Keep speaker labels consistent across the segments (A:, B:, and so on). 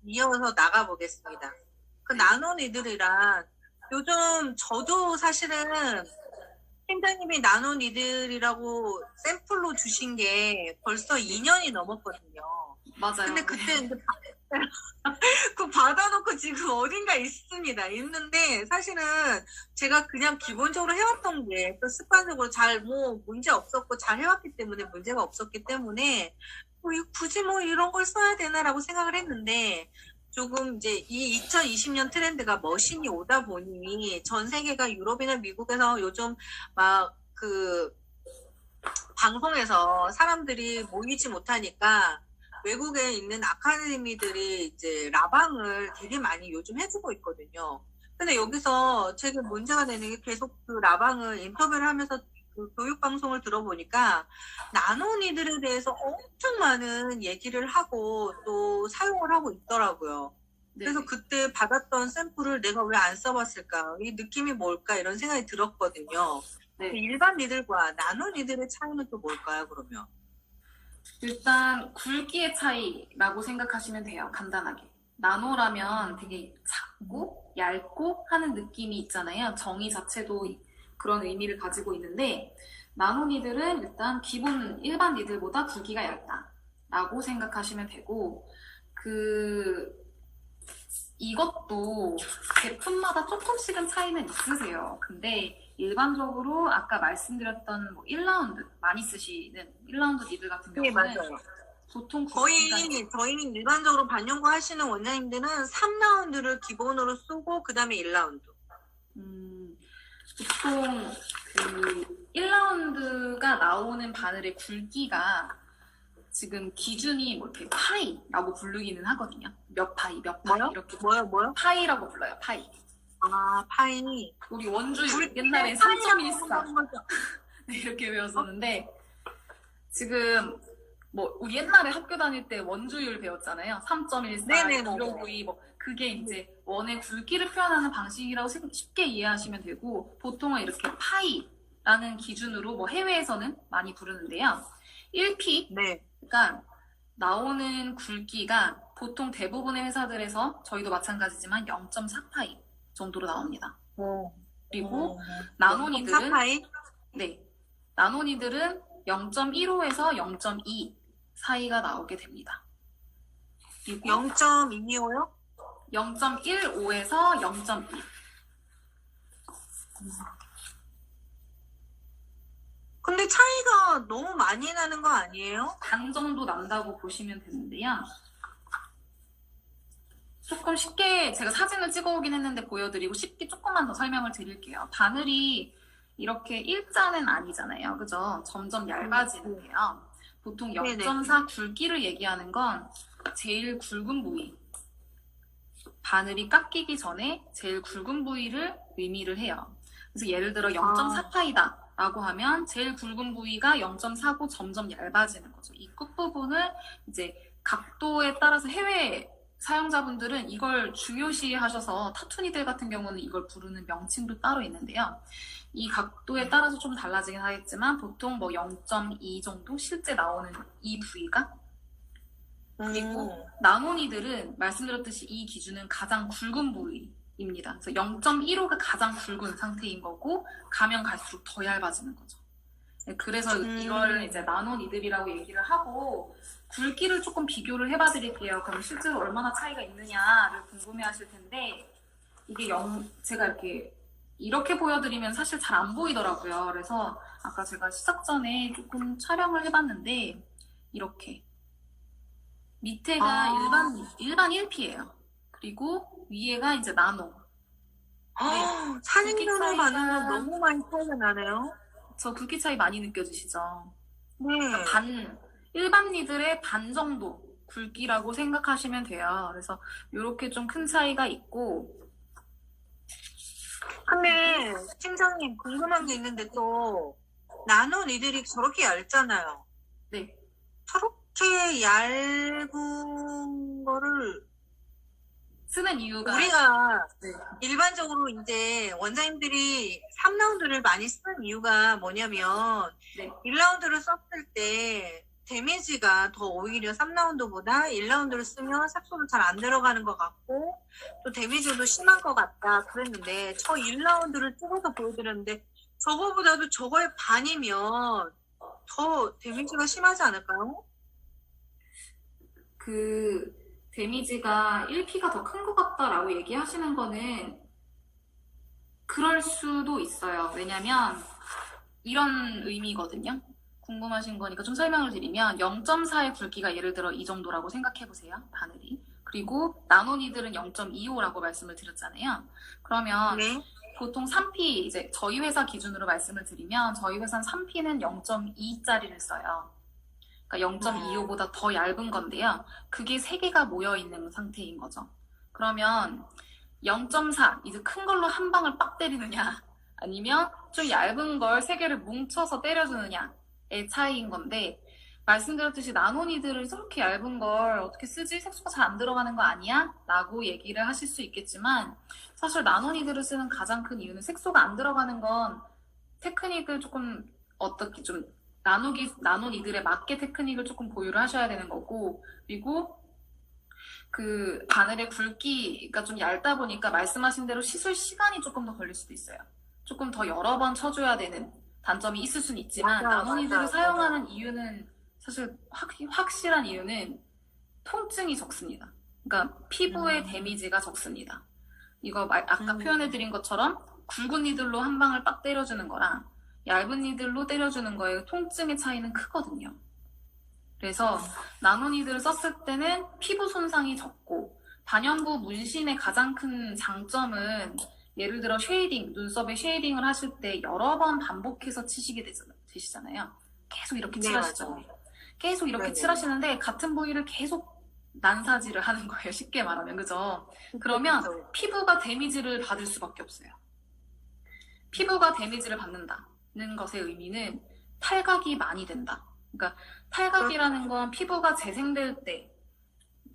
A: 이어서 나가보겠습니다. 그 나노 니들이란 요즘 저도 사실은 팀장님이 나노 니들이라고 샘플로 주신 게 벌써 2년이 넘었거든요.
B: 맞아요.
A: 근데 그때 이제 그 받아놓고 지금 어딘가 있습니다. 있는데 사실은 제가 그냥 기본적으로 해왔던 게 또 습관적으로 잘 뭐 문제 없었고 잘 해왔기 때문에 문제가 없었기 때문에 뭐 굳이 뭐 이런 걸 써야 되나라고 생각을 했는데 조금 이제 이 2020년 트렌드가 머신이 오다 보니 전 세계가 유럽이나 미국에서 요즘 막 그 방송에서 사람들이 모이지 못하니까 외국에 있는 아카데미들이 이제 라방을 되게 많이 요즘 해주고 있거든요. 근데 여기서 제가 문제가 되는 게 계속 그 라방을 인터뷰를 하면서 그 교육 방송을 들어보니까 나노니들에 대해서 엄청 많은 얘기를 하고 또 사용을 하고 있더라고요. 그래서
B: 네.
A: 그때 받았던 샘플을 내가 왜 안 써봤을까? 이 느낌이 뭘까? 이런 생각이 들었거든요.
B: 네.
A: 일반 니들과 나노 니들의 차이는 또 뭘까요, 그러면?
B: 일단 굵기의 차이라고 생각하시면 돼요. 간단하게. 나노라면 되게 작고 얇고 하는 느낌이 있잖아요. 정의 자체도 그런 의미를 가지고 있는데 나노니들은 일단 기본 일반 니들보다 굵기가 얇다라고 생각하시면 되고 이것도 제품마다 조금씩은 차이는 있으세요. 근데 일반적으로 아까 말씀드렸던 뭐 1라운드 많이 쓰시는 1라운드 니들 같은
A: 네,
B: 경우는
A: 맞아요.
B: 보통
A: 저희는 일반적으로 반영구 하시는 원장님들은 3라운드를 기본으로 쓰고 그 다음에 1라운드.
B: 보통 그 1라운드가 나오는 바늘의 굵기가 지금 기준이 뭐 이렇게 파이라고 부르기는 하거든요. 몇 파이, 몇 파이
A: 뭐요?
B: 이렇게
A: 뭐요?
B: 파이라고 불러요. 파이.
A: 아, 파이.
B: 우리 원주 옛날에 3.14 이렇게 배웠었는데 지금 뭐 우리 옛날에 학교 다닐 때 원주율 배웠잖아요. 3.14,
A: 네네,
B: 1.592 뭐 그게 이제 원의 굵기를 표현하는 방식이라고 쉽게 이해하시면 되고 보통은 이렇게 파이라는 기준으로 뭐 해외에서는 많이 부르는데요. 1P
A: 네.
B: 그러니까 나오는 굵기가 보통 대부분의 회사들에서 저희도 마찬가지지만 0.4파이 정도로 나옵니다. 그리고 나노니들은
A: 4파이?
B: 네, 나노니들은 0.15에서 0.2 사이가 나오게 됩니다. 그리고
A: 0.25요?
B: 0.15에서 0.2.
A: 근데 차이가 너무 많이 나는 거 아니에요?
B: 반 정도 난다고 보시면 되는데요. 조금 쉽게 제가 사진을 찍어오긴 했는데 보여드리고 쉽게 조금만 더 설명을 드릴게요. 바늘이 이렇게 일자는 아니잖아요. 그죠? 점점 얇아지는데요. 보통 0.4 굵기를 얘기하는 건 제일 굵은 부위. 바늘이 깎이기 전에 제일 굵은 부위를 의미를 해요. 그래서 예를 들어 0.4파이다 라고 하면 제일 굵은 부위가 0.4고 점점 얇아지는 거죠. 이 끝부분을 이제 각도에 따라서 해외 사용자분들은 이걸 중요시 하셔서 타투니들 같은 경우는 이걸 부르는 명칭도 따로 있는데요. 이 각도에 따라서 좀 달라지긴 하겠지만 보통 뭐 0.2 정도 실제 나오는 이 부위가 그리고 나노니들은 말씀드렸듯이 이 기준은 가장 굵은 부위입니다. 그래서 0.15가 가장 굵은 상태인 거고 가면 갈수록 더 얇아지는 거죠. 그래서 이걸 이제 나노니들이라고 얘기를 하고 굵기를 조금 비교를 해봐 드릴게요. 그럼 실제로 얼마나 차이가 있느냐를 궁금해 하실 텐데 이게 제가 이렇게 보여드리면 사실 잘 안 보이더라고요. 그래서 아까 제가 시작 전에 조금 촬영을 해봤는데 이렇게 밑에가 일반 1P예요. 그리고 위에가 이제 나노.
A: 사진으로 봤는데 너무 많이 차이가 나네요.
B: 저 굵기 차이 많이 느껴지시죠?
A: 네.
B: 일반 니들의 반 정도 굵기라고 생각하시면 돼요. 그래서 이렇게 좀 큰 차이가 있고.
A: 근데 팀장님 궁금한 게 있는데 또 나노 니들이 저렇게 얇잖아요.
B: 네.
A: 저렇게 얇은 거를
B: 쓰는 이유가
A: 우리가 일반적으로 이제 원장님들이 3라운드를 많이 쓰는 이유가 뭐냐면 1라운드를 썼을 때 데미지가 더 오히려 3라운드보다 1라운드를 쓰면 색소도 잘 안 들어가는 것 같고 또 데미지도 심한 것 같다 그랬는데 저 1라운드를 찍어서 보여드렸는데 저거보다도 저거의 반이면 더 데미지가 심하지 않을까요?
B: 그 데미지가 1P가 더 큰 것 같다라고 얘기하시는 거는 그럴 수도 있어요. 왜냐면 이런 의미거든요. 궁금하신 거니까 좀 설명을 드리면 0.4의 굵기가 예를 들어 이 정도라고 생각해 보세요. 바늘이. 그리고 나노니들은 0.25라고 말씀을 드렸잖아요. 그러면
A: 네.
B: 보통 3P 이제 저희 회사 기준으로 말씀을 드리면 저희 회사는 3P는 0.2짜리를 써요. 그러니까 0.25보다 더 얇은 건데요. 그게 3개가 모여 있는 상태인 거죠. 그러면 0.4 이제 큰 걸로 한 방을 빡 때리느냐 아니면 좀 얇은 걸 3개를 뭉쳐서 때려주느냐의 차이인 건데 말씀드렸듯이 나노니들을 저렇게 얇은 걸 어떻게 쓰지? 색소가 잘 안 들어가는 거 아니야? 라고 얘기를 하실 수 있겠지만 사실 나노니들을 쓰는 가장 큰 이유는 색소가 안 들어가는 건 테크닉을 조금 어떻게 좀 나노니들에 맞게 테크닉을 조금 보유를 하셔야 되는 거고 그리고 그 바늘의 굵기가 좀 얇다 보니까 말씀하신 대로 시술 시간이 조금 더 걸릴 수도 있어요. 조금 더 여러 번 쳐줘야 되는 단점이 있을 수는 있지만 나노니들을 사용하는 이유는 사실 확실한 이유는 통증이 적습니다. 그러니까 피부의 데미지가 적습니다. 이거 아까 표현해드린 것처럼 굵은 니들로 한 방을 빡 때려주는 거랑 얇은 니들로 때려주는 거의 통증의 차이는 크거든요. 그래서 나노니들을 썼을 때는 피부 손상이 적고 단연고 문신의 가장 큰 장점은 예를 들어 쉐이딩, 눈썹에 쉐이딩을 하실 때 여러 번 반복해서 치시게 되시잖아요. 계속 이렇게 칠하시죠.
A: 네,
B: 계속 이렇게
A: 네네.
B: 칠하시는데 같은 부위를 계속 난사질을 하는 거예요. 쉽게 말하면. 그죠? 그러면 피부가 데미지를 받을 수밖에 없어요. 피부가 데미지를 받는다는 것의 의미는 탈각이 많이 된다. 그러니까 탈각이라는 건 피부가 재생될 때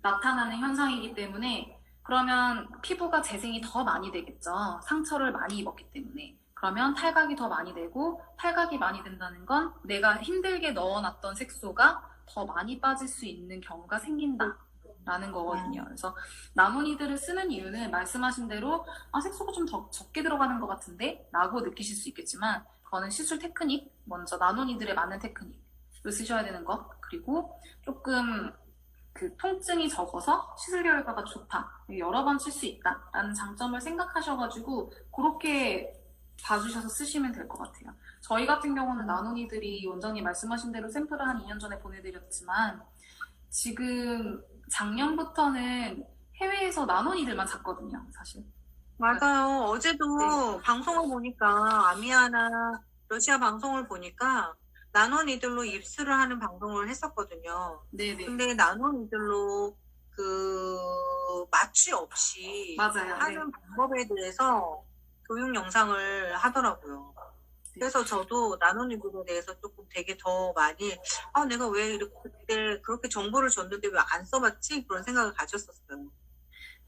B: 나타나는 현상이기 때문에 그러면 피부가 재생이 더 많이 되겠죠. 상처를 많이 입었기 때문에. 그러면 탈각이 더 많이 되고 탈각이 많이 된다는 건 내가 힘들게 넣어놨던 색소가 더 많이 빠질 수 있는 경우가 생긴다라는 거거든요. 그래서 나노니들을 쓰는 이유는 말씀하신 대로 색소가 좀 더 적게 들어가는 것 같은데 라고 느끼실 수 있겠지만 그거는 시술 테크닉, 먼저 나노니들에 맞는 테크닉을 쓰셔야 되는 것 그리고 조금 그 통증이 적어서 시술 결과가 좋다. 여러 번 쓸 수 있다라는 장점을 생각하셔가지고 그렇게 봐주셔서 쓰시면 될 것 같아요. 저희 같은 경우는 나노니들이 원장님 말씀하신 대로 샘플을 한 2년 전에 보내드렸지만 지금 작년부터는 해외에서 나노니들만 샀거든요, 사실.
A: 맞아요. 어제도 방송을 보니까 아미아나 러시아 방송을 보니까 나노니들로 입술을 하는 방송을 했었거든요.
B: 네네.
A: 근데 나노니들로 그 마취 없이
B: 맞아요.
A: 하는 방법에 대해서 교육 영상을 하더라고요. 그래서 저도 나노니들에 대해서 조금 되게 더 많이 내가 왜 이렇게 그때 그렇게 정보를 줬는데 왜 안 써봤지? 그런 생각을 가졌었어요.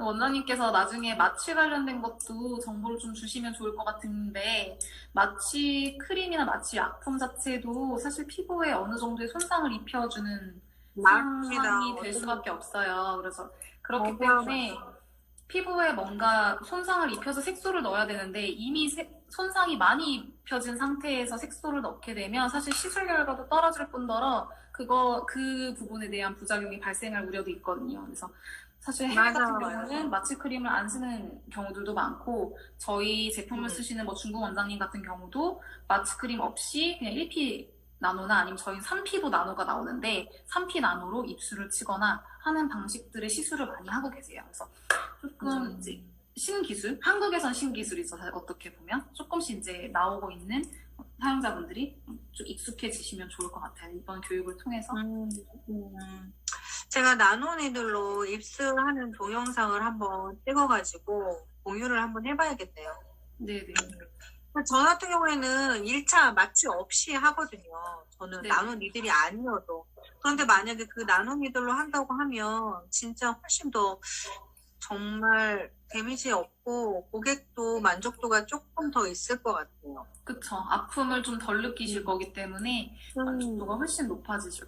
B: 원장님께서 나중에 마취 관련된 것도 정보를 좀 주시면 좋을 것 같은데 마취 크림이나 마취 약품 자체도 사실 피부에 어느 정도의 손상을 입혀주는 상황이 될 수밖에 없어요. 그래서 그렇기 때문에 피부에 뭔가 손상을 입혀서 색소를 넣어야 되는데 이미 손상이 많이 입혀진 상태에서 색소를 넣게 되면 사실 시술 결과도 떨어질 뿐더러 그 부분에 대한 부작용이 발생할 우려도 있거든요. 그래서 사실 해외 같은 경우는 마취 크림을 안 쓰는 경우들도 많고 저희 제품을 쓰시는 뭐 중국 원장님 같은 경우도 마취 크림 없이 그냥 1P 나노나 아니면 저희는 3P도 나노가 나오는데 3P 나노로 입술을 치거나 하는 방식들의 시술을 많이 하고 계세요. 그래서 조금 이제 신기술, 한국에선 신기술이죠. 어떻게 보면 조금씩 이제 나오고 있는 사용자분들이 좀 익숙해지시면 좋을 것 같아요. 이번 교육을 통해서.
A: 제가 나노니들로 입술하는 동영상을 한번 찍어가지고 공유를 한번 해봐야겠네요.
B: 네네.
A: 저 같은 경우에는 1차 마취 없이 하거든요. 저는
B: 네.
A: 나노니들이 아니어도. 그런데 만약에 그 나노니들로 한다고 하면 진짜 훨씬 더 정말 데미지 없고 고객도 만족도가 조금 더 있을 것 같아요.
B: 그쵸. 아픔을 좀 덜 느끼실 거기 때문에 만족도가 훨씬 높아지실